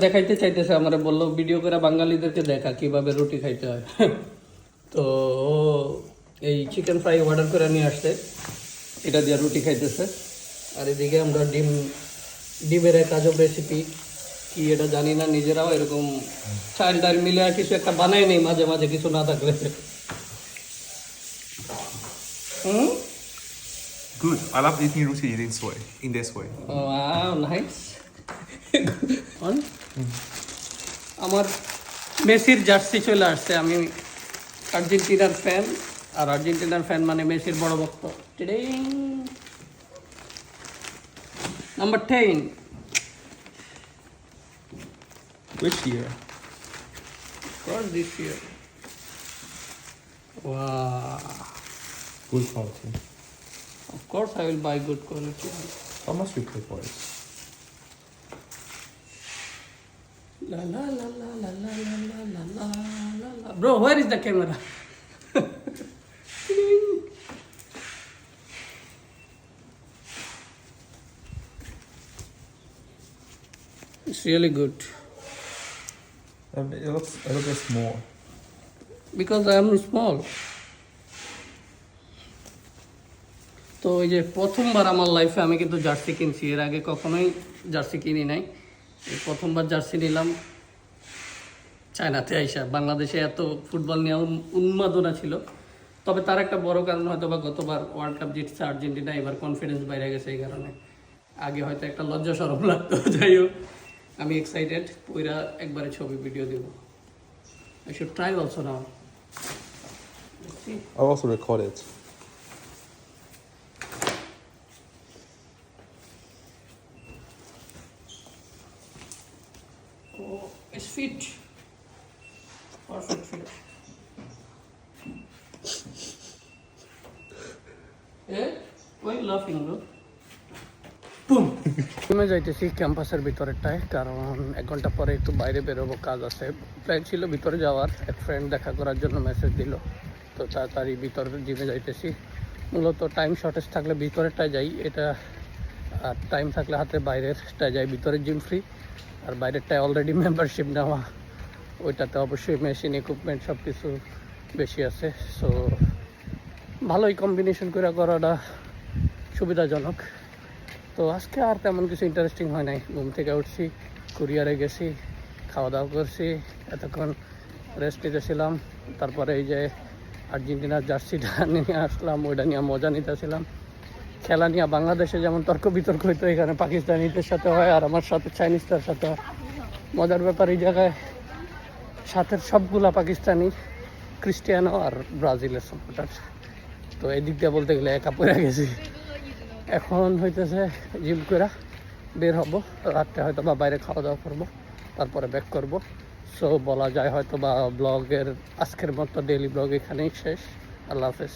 দেখাইতে চাইতেছে, আমার বললো ভিডিও করে বাঙালিদেরকে দেখা কিভাবে রুটি খাইতে হয়। তো এই চিকেন ফ্রাই অর্ডার করে নিয়ে আসছে, এটা দিয়ে রুটি খাইতেছে। আর এদিকে আমরা ডিমের এক আজব রেসিপি, কি এটা জানি না, নিজেরাও এরকম চাল ডাল মিলে কিছু একটা বানাই নেই মাঝে মাঝে কিছু না থাকলে। Good. I love eating roti in this way. In this way. Wow, nice. আমার মেসির জার্সি চলে আসছে। আমি আর্জেন্টিনার ফ্যান, আর আর্জেন্টিনার ফ্যান মানে মেসির বড় ভক্ত। Number 10। Which year? For this year. Wow. Good quality. Of course I will buy good quality. How much you pay for it? La la la la la la la la la la la. Bro, where is the camera? It's really good. It looks a little bit small. Because I am small. তো এই যে প্রথমবার আমার লাইফে আমি কিন্তু jersey কিনছি, এর আগে কখনোই জার্সি কিনি নাই। এই প্রথমবার জার্সি নিলাম চায়নাতে আইসা। বাংলাদেশে এত ফুটবল নিয়ে উন্মাদনা ছিল, তবে তার একটা বড় কারণ হয়তো বা গতবার ওয়ার্ল্ড কাপ জিতছে আর্জেন্টিনা, এবার কনফিডেন্স বাইরে গেছে এই কারণে। আগে হয়তো একটা লজ্জা সরম লাগতো, যাই হোক আমি এক্সাইটেড, ওইরা একবারে ছবি ভিডিও দেব। I should try also now. I'll also record it. Oh, it's fit. Perfect fit. Eh? Why are you laughing, bro? Boom! আমি যাইতেছি ক্যাম্পাসের ভিতরেরটায়, কারণ 1 ঘন্টা পরে একটু বাইরে বেরোবো, কাজ আছে। প্ল্যান ছিল ভিতরে যাওয়ার, এক ফ্রেন্ড দেখা করার জন্য মেসেজ দিল, তো তাড়াতাড়ি ভিতরে জিমে যাইতেছি। মূলত টাইম শর্টেজ থাকলে ভিতরেরটায় যাই, এটা আর টাইম থাকলে হাতে বাইরেরটায় যাই। ভিতরের জিম ফ্রি, আর বাইরেরটায় অলরেডি মেম্বারশিপ নেওয়া, ওইটাতে অবশ্যই মেশিন ইকুইপমেন্ট সব কিছু বেশি আছে। সো ভালোই কম্বিনেশন করে করাটা সুবিধাজনক। তো আজকে আর তেমন কিছু ইন্টারেস্টিং হয় নাই। ঘুম থেকে উঠছি, কুরিয়ারে গেছি, খাওয়া দাওয়া করছি, এতক্ষণ রেস্ট নিতেছিলাম। তারপরে এই যে আর্জেন্টিনার জার্সিটা নিয়ে আসলাম, ওইটা নিয়ে মজা নিতেছিলাম। খেলা নিয়ে বাংলাদেশে যেমন তর্ক বিতর্ক হইতো, এখানে পাকিস্তানিদের সাথে হয় আর আমার সাথে চাইনিজদের সাথে হয়। মজার ব্যাপার, এই জায়গায় সাথের সবগুলা পাকিস্তানি, ক্রিস্টিয়ানো আর ব্রাজিলের সাপোর্টার। তো এই দিক দিয়ে বলতে গেলে একা পড়ে গেছি। এখন হইতেছে জিম করে বের হব, রাত্রে হয়তো বা বাইরে খাওয়া দাওয়া করবো, তারপরে ব্যাক করব। সো বলা যায় হয়তো বা ব্লগের আজকের মতো ডেইলি ব্লগ এখানেই শেষ। আল্লাহ হাফেজ।